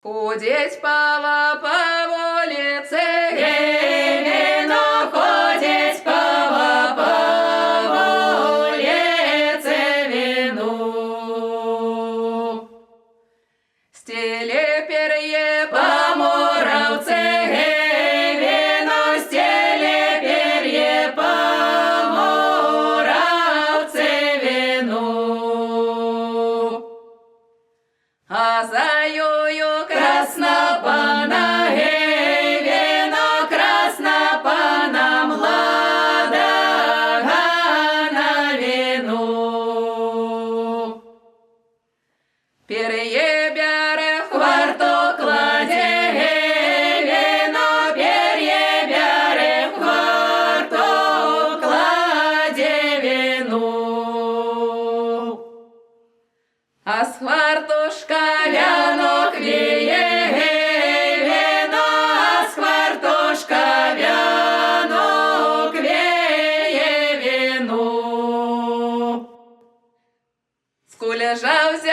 Ходить пава по вулице, гей, вино, ходить пава по вулице, вино. Стеле перье по муравце, гей, вино, стеле перье по муравце, вино. А за ёю краснопана, гей, вино, краснопана, младага на вино. Перье бяре в кварту кладе, гей, вино, перье бяре в кварту кладе вино. А с квартушка вянок віє, гей, вино, а з квартушка вянок віє вино. Скулежався